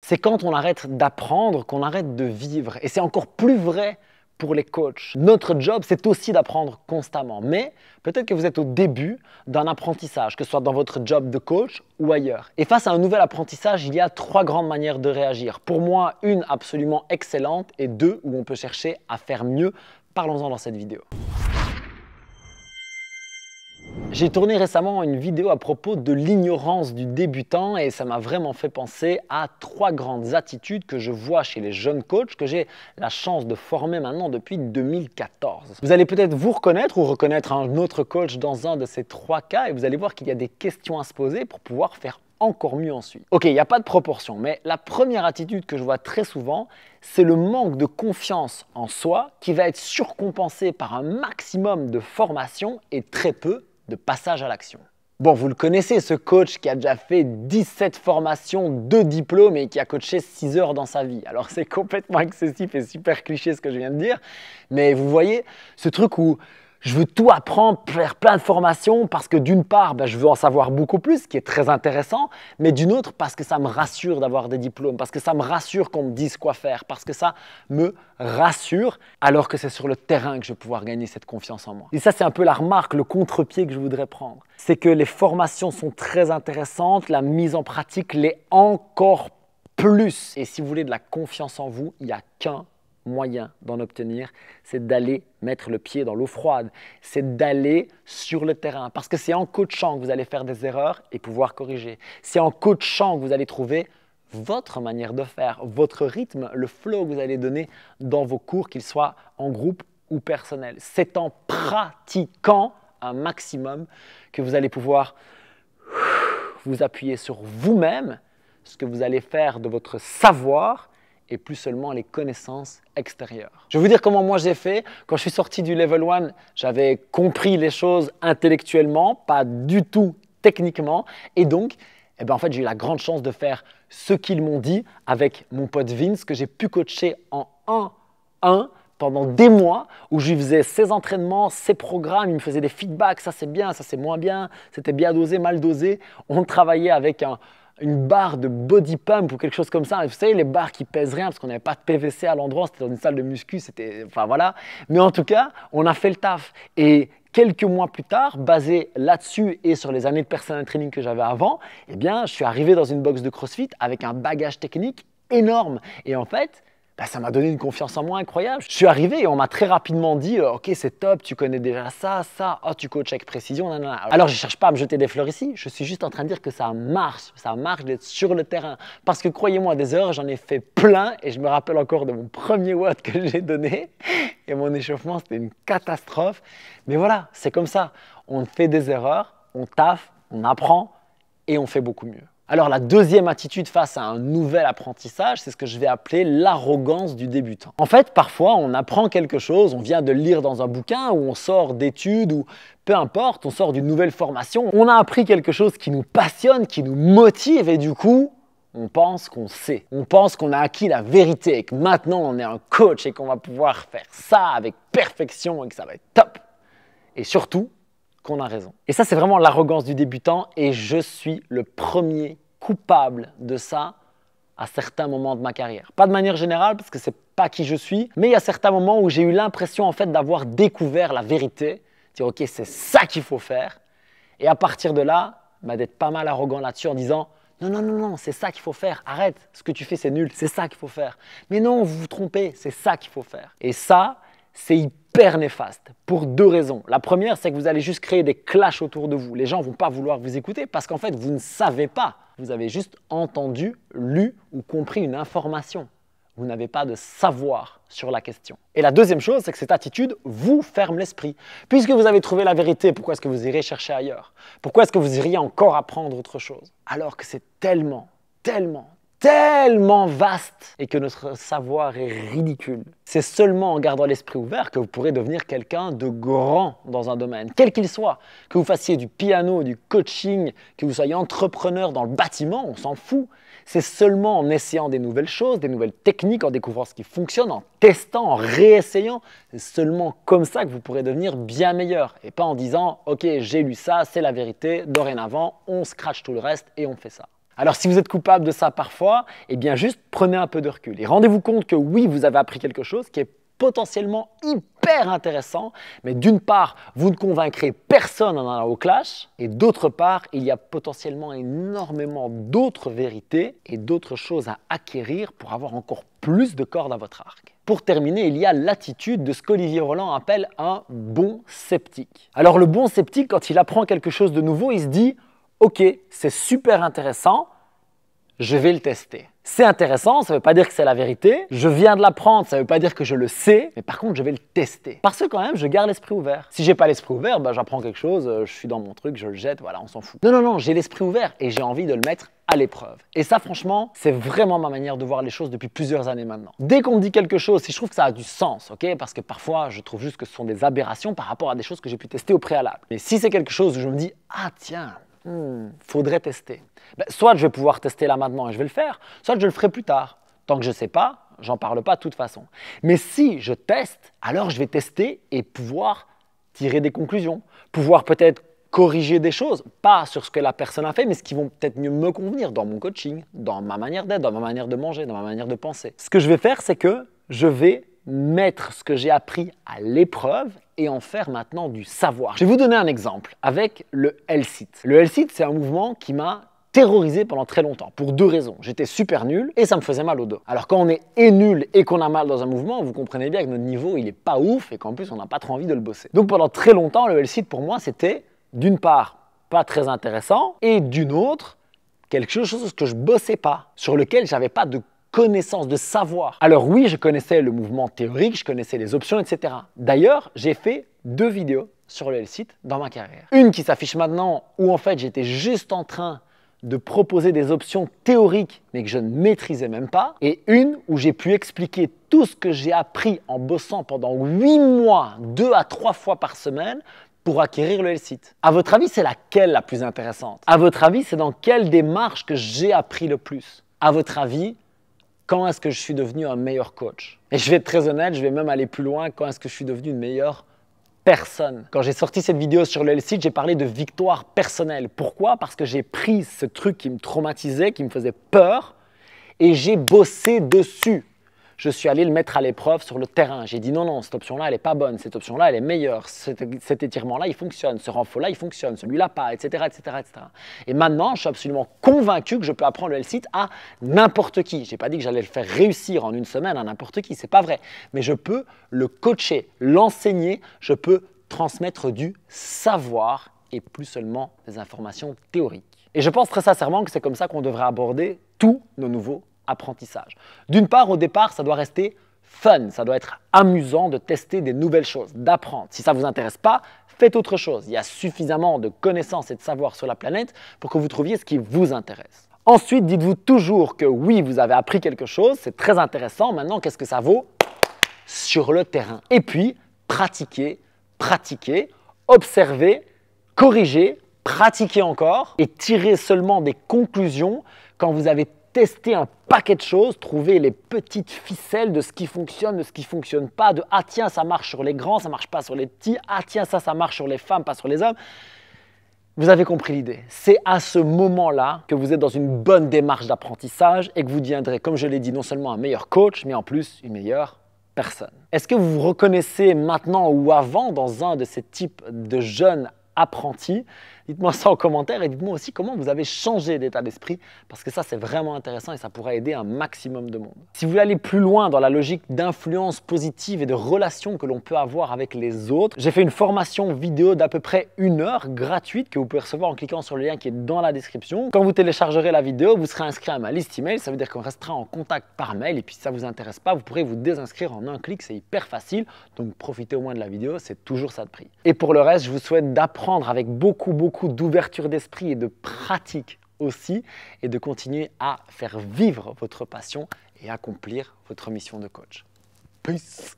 C'est quand on arrête d'apprendre qu'on arrête de vivre. Et c'est encore plus vrai pour les coachs. Notre job, c'est aussi d'apprendre constamment. Mais peut-être que vous êtes au début d'un apprentissage, que ce soit dans votre job de coach ou ailleurs. Et face à un nouvel apprentissage, il y a 3 grandes manières de réagir. Pour moi, une absolument excellente et 2 où on peut chercher à faire mieux. Parlons-en dans cette vidéo. J'ai tourné récemment une vidéo à propos de l'ignorance du débutant et ça m'a vraiment fait penser à 3 grandes attitudes que je vois chez les jeunes coachs que j'ai la chance de former maintenant depuis 2014. Vous allez peut-être vous reconnaître ou reconnaître un autre coach dans un de ces 3 cas et vous allez voir qu'il y a des questions à se poser pour pouvoir faire encore mieux ensuite. Ok, il n'y a pas de proportion, mais la première attitude que je vois très souvent, c'est le manque de confiance en soi qui va être surcompensé par un maximum de formation et très peu de passage à l'action. Bon, vous le connaissez, ce coach qui a déjà fait 17 formations, 2 diplômes et qui a coaché 6 heures dans sa vie. Alors c'est complètement excessif et super cliché ce que je viens de dire, mais vous voyez, ce truc où je veux tout apprendre, faire plein de formations parce que d'une part, je veux en savoir beaucoup plus, ce qui est très intéressant, mais d'une autre, parce que ça me rassure d'avoir des diplômes, parce que ça me rassure qu'on me dise quoi faire, parce que ça me rassure, alors que c'est sur le terrain que je vais pouvoir gagner cette confiance en moi. Et ça, c'est un peu la remarque, le contre-pied que je voudrais prendre. C'est que les formations sont très intéressantes, la mise en pratique l'est encore plus. Et si vous voulez de la confiance en vous, il n'y a qu'un moyen d'en obtenir, c'est d'aller mettre le pied dans l'eau froide, c'est d'aller sur le terrain. Parce que c'est en coachant que vous allez faire des erreurs et pouvoir corriger. C'est en coachant que vous allez trouver votre manière de faire, votre rythme, le flow que vous allez donner dans vos cours, qu'ils soient en groupe ou personnel. C'est en pratiquant un maximum que vous allez pouvoir vous appuyer sur vous-même, ce que vous allez faire de votre savoir et plus seulement les connaissances extérieures. Je vais vous dire comment moi j'ai fait. Quand je suis sorti du Level 1, j'avais compris les choses intellectuellement, pas du tout techniquement. Et donc, en fait, j'ai eu la grande chance de faire ce qu'ils m'ont dit avec mon pote Vince, que j'ai pu coacher en 1-1 pendant des mois, où je lui faisais ses entraînements, ses programmes, il me faisait des feedbacks, ça c'est bien, ça c'est moins bien, c'était bien dosé, mal dosé. On travaillait avec une barre de body pump ou quelque chose comme ça. Vous savez, les barres qui pèsent rien parce qu'on n'avait pas de PVC à l'endroit, c'était dans une salle de muscu, enfin voilà. Mais en tout cas, on a fait le taf. Et quelques mois plus tard, basé là-dessus et sur les années de personal training que j'avais avant, je suis arrivé dans une box de CrossFit avec un bagage technique énorme. Et en fait, ça m'a donné une confiance en moi incroyable. Je suis arrivé et on m'a très rapidement dit « Ok, c'est top, tu connais déjà ça, oh, tu coaches avec précision, nanana. » Alors, je ne cherche pas à me jeter des fleurs ici, je suis juste en train de dire que ça marche d'être sur le terrain. Parce que croyez-moi, des heures, j'en ai fait plein et je me rappelle encore de mon premier watt que j'ai donné et mon échauffement, c'était une catastrophe. Mais voilà, c'est comme ça. On fait des erreurs, on taffe, on apprend et on fait beaucoup mieux. Alors la deuxième attitude face à un nouvel apprentissage, c'est ce que je vais appeler l'arrogance du débutant. En fait, parfois, on apprend quelque chose, on vient de le lire dans un bouquin ou on sort d'études ou peu importe, on sort d'une nouvelle formation. On a appris quelque chose qui nous passionne, qui nous motive et du coup, on pense qu'on sait. On pense qu'on a acquis la vérité et que maintenant on est un coach et qu'on va pouvoir faire ça avec perfection et que ça va être top. Et surtout, qu'on a raison. Et ça, c'est vraiment l'arrogance du débutant et je suis le premier coupable de ça à certains moments de ma carrière. Pas de manière générale parce que c'est pas qui je suis, mais il y a certains moments où j'ai eu l'impression en fait d'avoir découvert la vérité, dire ok, c'est ça qu'il faut faire et à partir de là, d'être pas mal arrogant là-dessus en disant non, c'est ça qu'il faut faire, arrête, ce que tu fais c'est nul, c'est ça qu'il faut faire. Mais non, vous vous trompez, c'est ça qu'il faut faire. Et ça, c'est hyper néfaste pour 2 raisons. La première, c'est que vous allez juste créer des clashs autour de vous. Les gens ne vont pas vouloir vous écouter parce qu'en fait, vous ne savez pas. Vous avez juste entendu, lu ou compris une information. Vous n'avez pas de savoir sur la question. Et la deuxième chose, c'est que cette attitude vous ferme l'esprit. Puisque vous avez trouvé la vérité, pourquoi est-ce que vous irez chercher ailleurs? Pourquoi est-ce que vous iriez encore apprendre autre chose? Alors que c'est tellement vaste et que notre savoir est ridicule. C'est seulement en gardant l'esprit ouvert que vous pourrez devenir quelqu'un de grand dans un domaine, quel qu'il soit. Que vous fassiez du piano, du coaching, que vous soyez entrepreneur dans le bâtiment, on s'en fout. C'est seulement en essayant des nouvelles choses, des nouvelles techniques, en découvrant ce qui fonctionne, en testant, en réessayant. C'est seulement comme ça que vous pourrez devenir bien meilleur et pas en disant « Ok, j'ai lu ça, c'est la vérité, dorénavant, on scratch tout le reste et on fait ça ». Alors si vous êtes coupable de ça parfois, eh bien juste prenez un peu de recul et rendez-vous compte que oui, vous avez appris quelque chose qui est potentiellement hyper intéressant, mais d'une part, vous ne convaincrez personne en allant au clash, et d'autre part, il y a potentiellement énormément d'autres vérités et d'autres choses à acquérir pour avoir encore plus de cordes à votre arc. Pour terminer, il y a l'attitude de ce qu'Olivier Roland appelle un bon sceptique. Alors le bon sceptique, quand il apprend quelque chose de nouveau, il se dit « Ok, c'est super intéressant, je vais le tester ». C'est intéressant, ça ne veut pas dire que c'est la vérité. Je viens de l'apprendre, ça ne veut pas dire que je le sais, mais par contre, je vais le tester. Parce que quand même, je garde l'esprit ouvert. Si j'ai pas l'esprit ouvert, j'apprends quelque chose, je suis dans mon truc, je le jette, voilà, on s'en fout. Non, non, non, j'ai l'esprit ouvert et j'ai envie de le mettre à l'épreuve. Et ça, franchement, c'est vraiment ma manière de voir les choses depuis plusieurs années maintenant. Dès qu'on me dit quelque chose, si je trouve que ça a du sens, ok, parce que parfois, je trouve juste que ce sont des aberrations par rapport à des choses que j'ai pu tester au préalable. Mais si c'est quelque chose où je me dis, ah tiens, faudrait tester. Soit je vais pouvoir tester là maintenant et je vais le faire, soit je le ferai plus tard. Tant que je ne sais pas, j'en parle pas de toute façon. Mais si je teste, alors je vais tester et pouvoir tirer des conclusions, pouvoir peut-être corriger des choses, pas sur ce que la personne a fait, mais ce qui vont peut-être mieux me convenir dans mon coaching, dans ma manière d'être, dans ma manière de manger, dans ma manière de penser. Ce que je vais faire, c'est que je vais mettre ce que j'ai appris à l'épreuve et en faire maintenant du savoir. Je vais vous donner un exemple avec le L-Sit. Le L-Sit, c'est un mouvement qui m'a terrorisé pendant très longtemps, pour deux raisons. J'étais super nul et ça me faisait mal au dos. Alors quand on est nul et qu'on a mal dans un mouvement, vous comprenez bien que notre niveau, il n'est pas ouf et qu'en plus, on n'a pas trop envie de le bosser. Donc pendant très longtemps, le L-Sit pour moi, c'était d'une part pas très intéressant et d'une autre, quelque chose que je bossais pas, sur lequel j'avais pas de connaissance, de savoir. Alors oui, je connaissais le mouvement théorique, je connaissais les options, etc. D'ailleurs, j'ai fait 2 vidéos sur le L-Sit dans ma carrière. Une qui s'affiche maintenant où en fait j'étais juste en train de proposer des options théoriques mais que je ne maîtrisais même pas, et une où j'ai pu expliquer tout ce que j'ai appris en bossant pendant 8 mois, 2 à 3 fois par semaine pour acquérir le L-Sit. À votre avis, c'est laquelle la plus intéressante? À votre avis, c'est dans quelle démarche que j'ai appris le plus? À votre avis, quand est-ce que je suis devenu un meilleur coach? Et je vais être très honnête, je vais même aller plus loin, quand est-ce que je suis devenu une meilleure personne? Quand j'ai sorti cette vidéo sur le L-Sit, j'ai parlé de victoire personnelle. Pourquoi? Parce que j'ai pris ce truc qui me traumatisait, qui me faisait peur, et j'ai bossé dessus. Je suis allé le mettre à l'épreuve sur le terrain. J'ai dit non, non, cette option-là, elle n'est pas bonne. Cette option-là, elle est meilleure. Cet étirement-là, il fonctionne. Ce renfort-là, il fonctionne. Celui-là, pas, etc., etc., etc. Et maintenant, je suis absolument convaincu que je peux apprendre le L-Sit à n'importe qui. Je n'ai pas dit que j'allais le faire réussir en une semaine à n'importe qui. Ce n'est pas vrai. Mais je peux le coacher, l'enseigner. Je peux transmettre du savoir et plus seulement des informations théoriques. Et je pense très sincèrement que c'est comme ça qu'on devrait aborder tous nos nouveaux apprentissage. D'une part, au départ, ça doit rester fun, ça doit être amusant de tester des nouvelles choses, d'apprendre. Si ça ne vous intéresse pas, faites autre chose. Il y a suffisamment de connaissances et de savoir sur la planète pour que vous trouviez ce qui vous intéresse. Ensuite, dites-vous toujours que oui, vous avez appris quelque chose, c'est très intéressant. Maintenant, qu'est-ce que ça vaut sur le terrain? Et puis, pratiquez, pratiquez, observez, corrigez, pratiquez encore et tirez seulement des conclusions quand vous avez tester un paquet de choses, trouver les petites ficelles de ce qui fonctionne, de ce qui ne fonctionne pas, de « ah tiens, ça marche sur les grands, ça ne marche pas sur les petits, ah tiens, ça marche sur les femmes, pas sur les hommes ». Vous avez compris l'idée. C'est à ce moment-là que vous êtes dans une bonne démarche d'apprentissage et que vous deviendrez, comme je l'ai dit, non seulement un meilleur coach, mais en plus une meilleure personne. Est-ce que vous vous reconnaissez maintenant ou avant dans un de ces types de jeunes apprentis? Dites-moi ça en commentaire et dites-moi aussi comment vous avez changé d'état d'esprit parce que ça, c'est vraiment intéressant et ça pourrait aider un maximum de monde. Si vous voulez aller plus loin dans la logique d'influence positive et de relations que l'on peut avoir avec les autres, j'ai fait une formation vidéo d'à peu près 1 heure gratuite que vous pouvez recevoir en cliquant sur le lien qui est dans la description. Quand vous téléchargerez la vidéo, vous serez inscrit à ma liste email. Ça veut dire qu'on restera en contact par mail et puis si ça ne vous intéresse pas, vous pourrez vous désinscrire en un clic. C'est hyper facile. Donc profitez au moins de la vidéo, c'est toujours ça de prix. Et pour le reste, je vous souhaite d'apprendre avec beaucoup d'ouverture d'esprit et de pratique aussi et de continuer à faire vivre votre passion et accomplir votre mission de coach. Peace!